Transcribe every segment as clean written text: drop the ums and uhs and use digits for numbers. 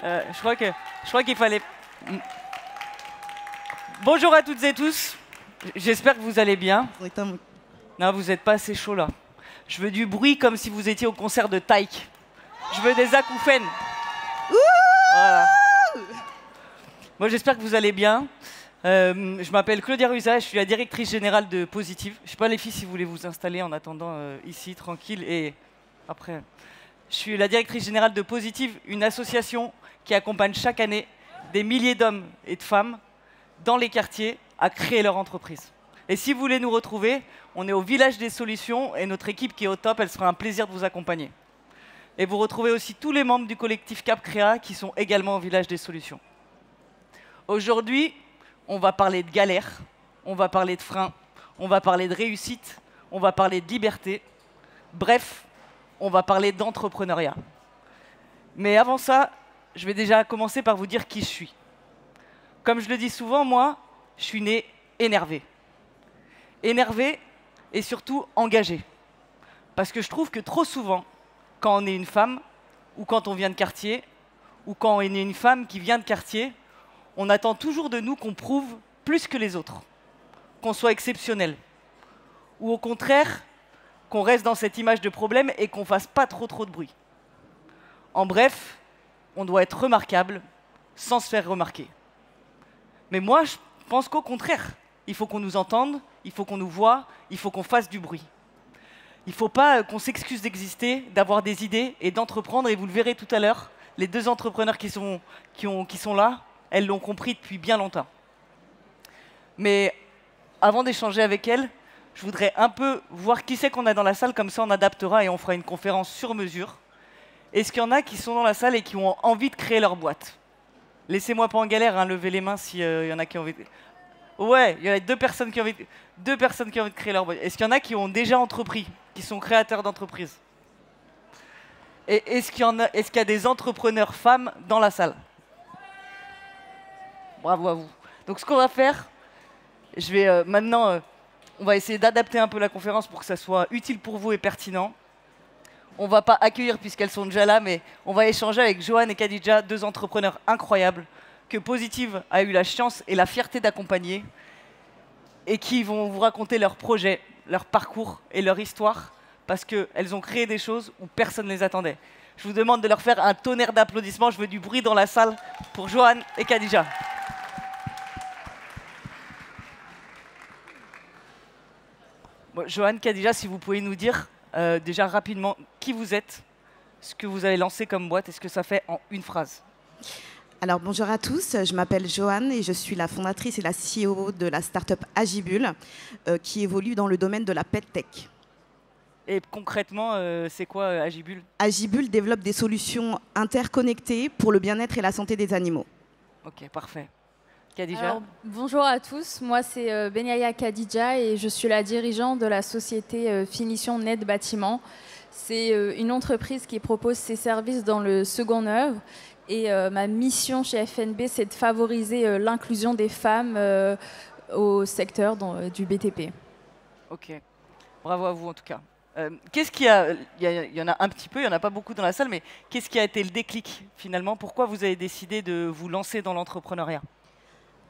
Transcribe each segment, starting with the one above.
Je crois qu'il fallait... Bonjour à toutes et tous. J'espère que vous allez bien. Non, vous n'êtes pas assez chaud là. Je veux du bruit comme si vous étiez au concert de Taïk. Je veux des acouphènes. Voilà. Moi, j'espère que vous allez bien. Je m'appelle Claudia Ruza, je suis la directrice générale de Positive. Je ne sais pas les filles si vous voulez vous installer en attendant ici, tranquille. Et après, je suis la directrice générale de Positive, une association qui accompagne chaque année des milliers d'hommes et de femmes dans les quartiers à créer leur entreprise. Et si vous voulez nous retrouver, on est au Village des Solutions et notre équipe qui est au top, elle sera un plaisir de vous accompagner. Et vous retrouvez aussi tous les membres du collectif Cap Créa qui sont également au Village des Solutions. Aujourd'hui, on va parler de galère, on va parler de frein, on va parler de réussite, on va parler de liberté. Bref, on va parler d'entrepreneuriat. Mais avant ça, je vais déjà commencer par vous dire qui je suis. Comme je le dis souvent, moi, je suis né énervé. Énervé et surtout engagé. Parce que je trouve que trop souvent, quand on est une femme, ou quand on vient de quartier, ou quand on est une femme qui vient de quartier, on attend toujours de nous qu'on prouve plus que les autres, qu'on soit exceptionnel. Ou au contraire, qu'on reste dans cette image de problème et qu'on ne fasse pas trop de bruit. En bref, on doit être remarquable sans se faire remarquer. Mais moi, je pense qu'au contraire, il faut qu'on nous entende, il faut qu'on nous voie, il faut qu'on fasse du bruit. Il ne faut pas qu'on s'excuse d'exister, d'avoir des idées et d'entreprendre. Et vous le verrez tout à l'heure, les deux entrepreneurs qui sont là, elles l'ont compris depuis bien longtemps. Mais avant d'échanger avec elles, je voudrais un peu voir qui c'est qu'on a dans la salle, comme ça on adaptera et on fera une conférence sur mesure. Est-ce qu'il y en a qui sont dans la salle et qui ont envie de créer leur boîte? Laissez-moi pas en galère, hein, levez les mains s'il y en a qui ont envie de... Ouais, il y a deux personnes qui ont envie de créer leur boîte. Est-ce qu'il y en a qui ont déjà entrepris, qui sont créateurs d'entreprises? Et est-ce qu'il y a des entrepreneurs femmes dans la salle? Bravo à vous. Donc ce qu'on va faire, je vais maintenant, on va essayer d'adapter un peu la conférence pour que ça soit utile pour vous et pertinent. On ne va pas accueillir puisqu'elles sont déjà là, mais on va échanger avec Johan et Khadija, deux entrepreneurs incroyables que Positive a eu la chance et la fierté d'accompagner et qui vont vous raconter leurs projets, leur parcours et leur histoire parce qu'elles ont créé des choses où personne ne les attendait. Je vous demande de leur faire un tonnerre d'applaudissements. Je veux du bruit dans la salle pour Johan et Khadija. Bon, Johan, Khadija, si vous pouvez nous dire déjà rapidement qui vous êtes, ce que vous avez lancé comme boîte et ce que ça fait en une phrase. Alors bonjour à tous, je m'appelle Joanne et je suis la fondatrice et la CEO de la start-up Agibule qui évolue dans le domaine de la PetTech. Et concrètement, c'est quoi Agibule? Agibule développe des solutions interconnectées pour le bien-être et la santé des animaux. Ok, parfait. Khadija? Alors, bonjour à tous, moi c'est Benyaya Khadija et je suis la dirigeante de la société Finition Net Bâtiment. C'est une entreprise qui propose ses services dans le second œuvre et ma mission chez FNB c'est de favoriser l'inclusion des femmes au secteur du BTP. Ok, bravo à vous en tout cas. Qu'est-ce qui a, il y en a un petit peu, il n'y en a pas beaucoup dans la salle, mais qu'est-ce qui a été le déclic finalement? Pourquoi vous avez décidé de vous lancer dans l'entrepreneuriat?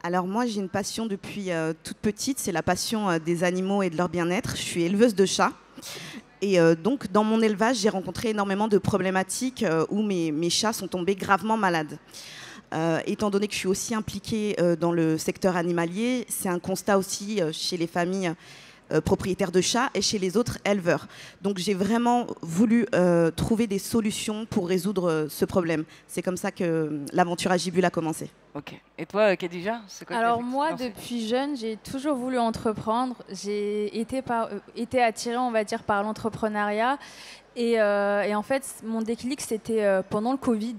Alors moi j'ai une passion depuis toute petite, c'est la passion des animaux et de leur bien-être. Je suis éleveuse de chats et donc dans mon élevage j'ai rencontré énormément de problématiques où mes chats sont tombés gravement malades. Étant donné que je suis aussi impliquée dans le secteur animalier, c'est un constat aussi chez les familles propriétaires de chats et chez les autres éleveurs. Donc j'ai vraiment voulu trouver des solutions pour résoudre ce problème. C'est comme ça que l'aventure Agibule a commencé. Ok. Et toi, Khadija, c'est quoi? Alors moi, depuis jeune, j'ai toujours voulu entreprendre. J'ai été attirée, on va dire, par l'entrepreneuriat. Et en fait, mon déclic, c'était pendant le Covid.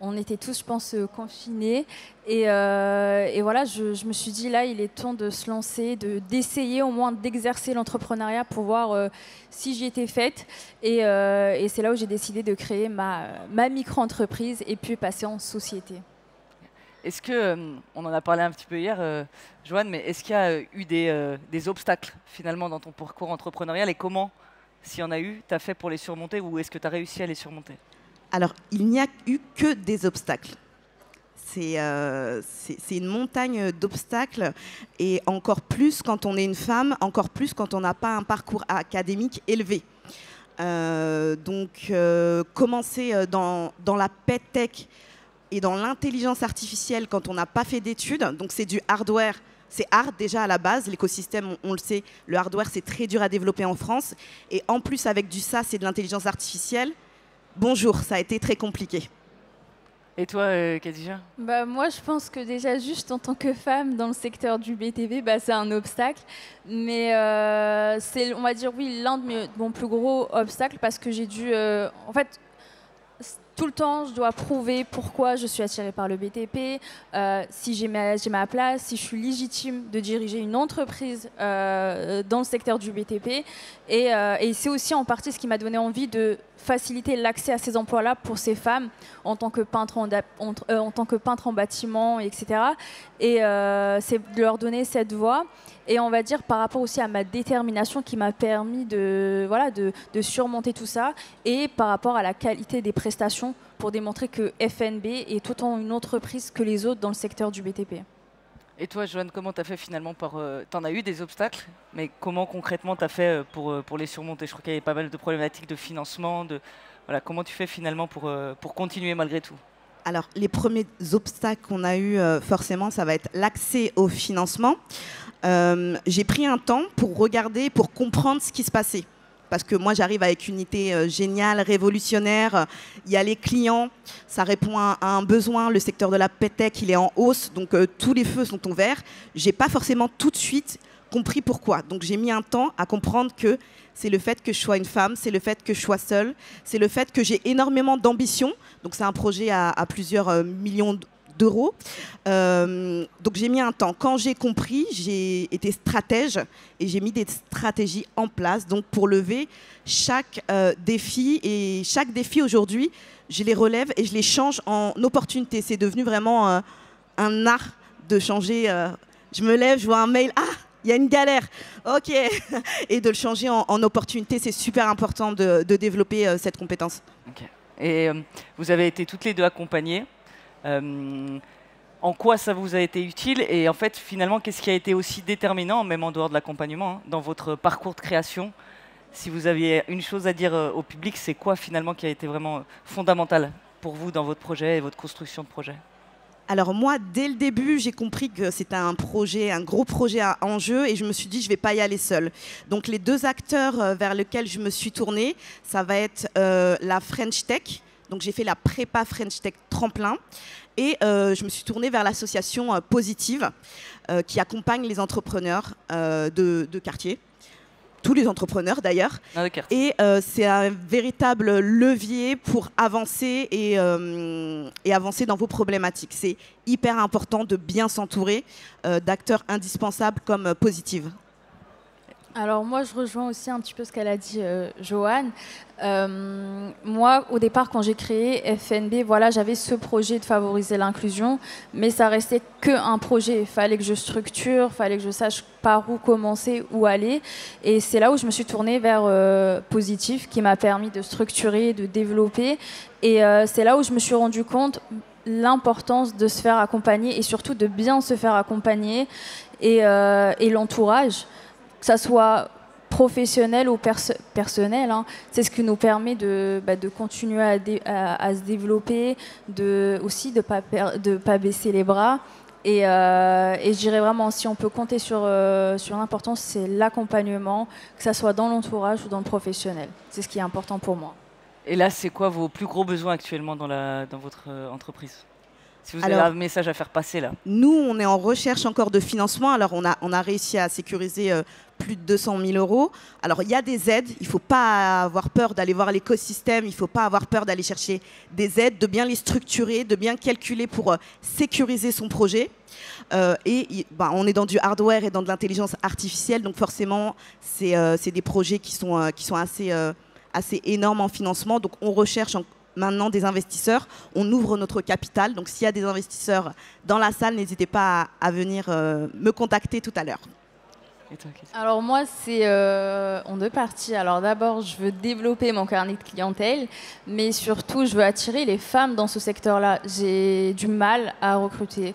On était tous, je pense, confinés. Et voilà, je me suis dit, là, il est temps de se lancer, d'essayer au moins d'exercer l'entrepreneuriat pour voir si j'y étais faite. Et c'est là où j'ai décidé de créer ma micro-entreprise et puis passer en société. Est-ce que, on en a parlé un petit peu hier, Joanne, mais est-ce qu'il y a eu des obstacles finalement dans ton parcours entrepreneurial et comment, s'il y en a eu, tu as fait pour les surmonter ou est-ce que tu as réussi à les surmonter? Alors, il n'y a eu que des obstacles. c'est une montagne d'obstacles, et encore plus quand on est une femme, encore plus quand on n'a pas un parcours académique élevé. Commencer dans la PedTech et dans l'intelligence artificielle quand on n'a pas fait d'études, donc c'est du hardware, c'est hard déjà à la base, l'écosystème, on le sait, le hardware c'est très dur à développer en France, et en plus avec du SaaS et de l'intelligence artificielle, bonjour, ça a été très compliqué. Et toi, Khadija? Moi, je pense que déjà, juste en tant que femme dans le secteur du BTP, c'est un obstacle. Mais c'est, on va dire, oui, l'un de mon plus gros obstacles parce que j'ai dû... en fait, tout le temps, je dois prouver pourquoi je suis attirée par le BTP, si j'ai ma place, si je suis légitime de diriger une entreprise dans le secteur du BTP. Et c'est aussi en partie ce qui m'a donné envie de faciliter l'accès à ces emplois-là pour ces femmes en tant que peintre en bâtiment, etc. Et c'est de leur donner cette voie. Et on va dire par rapport aussi à ma détermination qui m'a permis de surmonter tout ça, et par rapport à la qualité des prestations pour démontrer que FNB est autant une entreprise que les autres dans le secteur du BTP. Et toi, Joanne, comment tu as fait finalement t'en as eu des obstacles, mais comment concrètement tu as fait pour les surmonter? Je crois qu'il y avait pas mal de problématiques de financement. Voilà, comment tu fais finalement pour continuer malgré tout? Alors, les premiers obstacles qu'on a eu, forcément, ça va être l'accès au financement. J'ai pris un temps pour regarder, pour comprendre ce qui se passait. Parce que moi, j'arrive avec une idée géniale, révolutionnaire. Il y a les clients, ça répond à un besoin. Le secteur de la PedTech, il est en hausse, donc tous les feux sont ouverts. Je n'ai pas forcément tout de suite compris pourquoi. Donc j'ai mis un temps à comprendre que c'est le fait que je sois une femme, c'est le fait que je sois seule, c'est le fait que j'ai énormément d'ambition. Donc c'est un projet à plusieurs millions d'euros. Donc j'ai mis un temps. Quand j'ai compris, j'ai été stratège et j'ai mis des stratégies en place donc pour lever chaque défi. Et chaque défi aujourd'hui, je les relève et je les change en opportunité. C'est devenu vraiment un art de changer. Je me lève, je vois un mail, il y a une galère, ok, et de le changer en opportunité. C'est super important de développer cette compétence. Okay. Et vous avez été toutes les deux accompagnées. En quoi ça vous a été utile, et en fait finalement qu'est-ce qui a été aussi déterminant, même en dehors de l'accompagnement, dans votre parcours de création? Si vous aviez une chose à dire au public, c'est quoi finalement qui a été vraiment fondamental pour vous dans votre projet et votre construction de projet? Alors moi, dès le début, j'ai compris que c'était un gros projet à enjeu, et je me suis dit je ne vais pas y aller seule. Donc les deux acteurs vers lesquels je me suis tournée, ça va être la French Tech. Donc j'ai fait la prépa French Tech Tremplin, et je me suis tournée vers l'association Positive qui accompagne les entrepreneurs de quartier, tous les entrepreneurs d'ailleurs. Et c'est un véritable levier pour avancer et avancer dans vos problématiques. C'est hyper important de bien s'entourer d'acteurs indispensables comme Positive. Alors moi, je rejoins aussi un petit peu ce qu'elle a dit, Joanne. Moi, au départ, quand j'ai créé FNB, voilà, j'avais ce projet de favoriser l'inclusion, mais ça restait qu'un projet. Il fallait que je structure, il fallait que je sache par où commencer, où aller. Et c'est là où je me suis tournée vers Positive, qui m'a permis de structurer, de développer. Et c'est là où je me suis rendu compte l'importance de se faire accompagner, et surtout de bien se faire accompagner, et l'entourage, que ça soit professionnel ou personnel, hein. C'est ce qui nous permet de continuer à se développer, aussi de pas baisser les bras. Et je dirais vraiment, si on peut compter sur l'importance, c'est l'accompagnement, que ça soit dans l'entourage ou dans le professionnel. C'est ce qui est important pour moi. Et là, c'est quoi vos plus gros besoins actuellement dans votre entreprise? Si vous avez un message à faire passer là. Nous, on est en recherche encore de financement. Alors, on a réussi à sécuriser plus de 200 000 euros. Alors, il y a des aides. Il ne faut pas avoir peur d'aller voir l'écosystème. Il ne faut pas avoir peur d'aller chercher des aides, de bien les structurer, de bien calculer pour sécuriser son projet. On est dans du hardware et dans de l'intelligence artificielle. Donc, forcément, c'est des projets qui sont assez énormes en financement. Donc, on recherche maintenant des investisseurs, on ouvre notre capital. Donc s'il y a des investisseurs dans la salle, n'hésitez pas à venir me contacter tout à l'heure. Et toi, Alors moi, c'est en deux parties. Alors d'abord, je veux développer mon carnet de clientèle, mais surtout, je veux attirer les femmes dans ce secteur-là. J'ai du mal à recruter.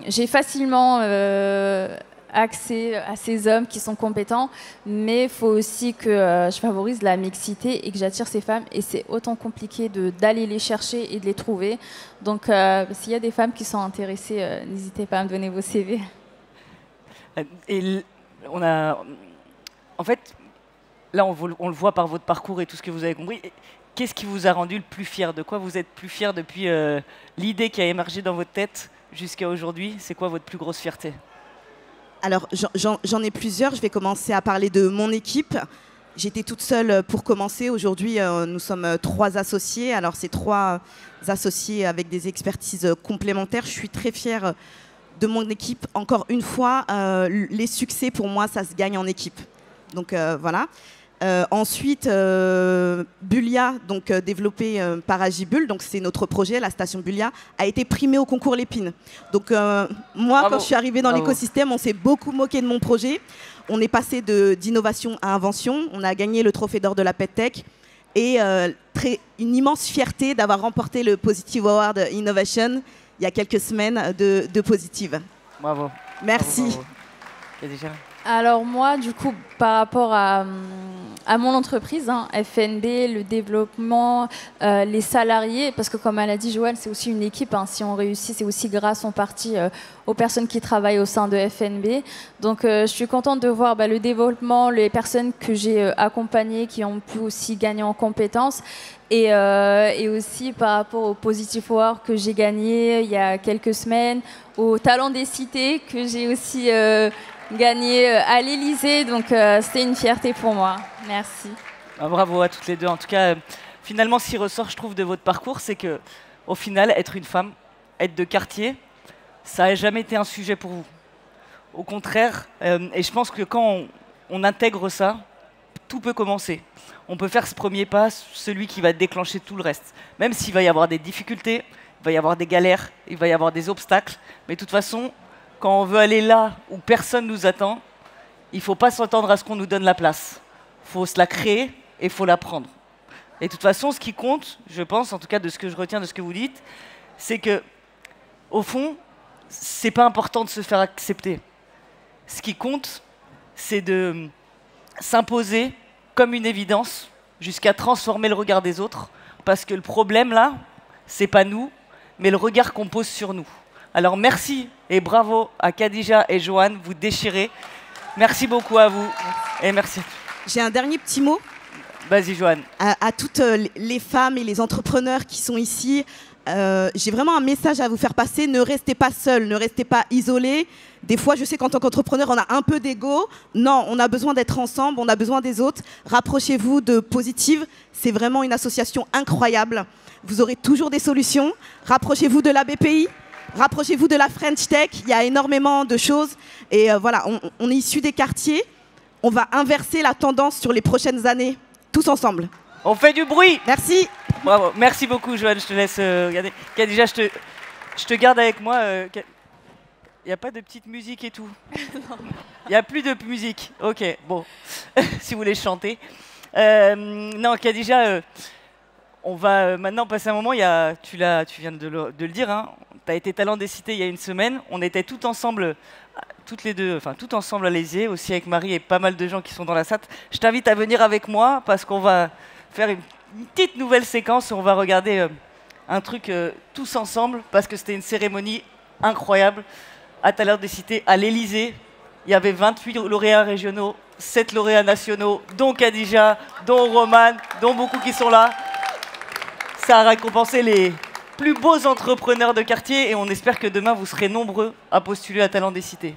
J'ai facilement accès à ces hommes qui sont compétents, mais il faut aussi que je favorise la mixité et que j'attire ces femmes. Et c'est autant compliqué d'aller les chercher et de les trouver. Donc, s'il y a des femmes qui sont intéressées, n'hésitez pas à me donner vos CV. Et en fait, là, on le voit par votre parcours et tout ce que vous avez compris. Qu'est-ce qui vous a rendu le plus fier? De quoi vous êtes plus fier depuis l'idée qui a émergé dans votre tête jusqu'à aujourd'hui? C'est quoi votre plus grosse fierté? Alors, j'en ai plusieurs. Je vais commencer à parler de mon équipe. J'étais toute seule pour commencer. Aujourd'hui, nous sommes 3 associés. Alors, c'est 3 associés avec des expertises complémentaires. Je suis très fière de mon équipe. Encore une fois, les succès, pour moi, ça se gagne en équipe. Donc, voilà. Ensuite, Bulia, donc développé par Agibul, donc c'est notre projet, la station Bulia, a été primée au concours Lépine. Donc moi, quand je suis arrivée dans l'écosystème, on s'est beaucoup moqué de mon projet. On est passé d'innovation à invention. On a gagné le trophée d'or de la PedTech et une immense fierté d'avoir remporté le Positive Award Innovation il y a quelques semaines de Positive. Bravo. Merci. Bravo. Khadija. Alors moi, du coup, par rapport à mon entreprise, FNB, le développement, les salariés, parce que comme elle a dit Joanne, c'est aussi une équipe. Si on réussit, c'est aussi grâce en partie aux personnes qui travaillent au sein de FNB. Donc je suis contente de voir le développement, les personnes que j'ai accompagnées, qui ont pu aussi gagner en compétences. Et aussi par rapport au Positive Award que j'ai gagné il y a quelques semaines, au Talent des Cités que j'ai aussi gagné à l'Élysée. Donc c'était une fierté pour moi. Merci. Bravo à toutes les deux. En tout cas, finalement, ce qui ressort, je trouve, de votre parcours, c'est que, au final, être une femme, être de quartier, ça n'a jamais été un sujet pour vous. Au contraire, et je pense que quand on intègre ça, tout peut commencer. On peut faire ce premier pas, celui qui va déclencher tout le reste. Même s'il va y avoir des difficultés, il va y avoir des galères, il va y avoir des obstacles. Mais de toute façon, quand on veut aller là où personne ne nous attend, il ne faut pas s'attendre à ce qu'on nous donne la place. Il faut se la créer et il faut la prendre. Et de toute façon, ce qui compte, je pense, en tout cas de ce que je retiens de ce que vous dites, c'est que, au fond, c'est pas important de se faire accepter. Ce qui compte, c'est de s'imposer comme une évidence jusqu'à transformer le regard des autres. Parce que le problème, là, c'est pas nous, mais le regard qu'on pose sur nous. Alors merci et bravo à Khadija et Joanne, vous déchirez. Merci beaucoup à vous. Et merci. J'ai un dernier petit mot. Vas-y, Joanne. À toutes les femmes et les entrepreneurs qui sont ici, j'ai vraiment un message à vous faire passer. Ne restez pas seuls, ne restez pas isolés. Des fois, je sais qu'en tant qu'entrepreneur, on a un peu d'ego. Non, on a besoin d'être ensemble, on a besoin des autres. Rapprochez-vous de Positive. C'est vraiment une association incroyable. Vous aurez toujours des solutions. Rapprochez-vous de la BPI. Rapprochez-vous de la French Tech. Il y a énormément de choses. Et voilà, on est issus des quartiers. On va inverser la tendance sur les prochaines années, tous ensemble. On fait du bruit. Merci. Bravo. Merci beaucoup, Joanne. Je te laisse regarder. Khadija, je te garde avec moi. Il n'y a pas de petite musique et tout. Il n'y a plus de musique. Ok, bon. Si vous voulez chanter. Non, Khadija, on va maintenant passer un moment. Tu viens de le dire. Tu as été Talent des Cités il y a une semaine. On était tout ensemble, toutes les deux, enfin tout ensemble à l'Élysée, aussi avec Marie et pas mal de gens qui sont dans la salle. Je t'invite à venir avec moi parce qu'on va faire une petite nouvelle séquence où on va regarder un truc tous ensemble parce que c'était une cérémonie incroyable à Talent des Cités à l'Élysée. Il y avait 28 lauréats régionaux, 7 lauréats nationaux, dont Khadija, dont Roman, dont beaucoup qui sont là. Ça a récompensé les plus beaux entrepreneurs de quartier et on espère que demain vous serez nombreux à postuler à Talent des Cités.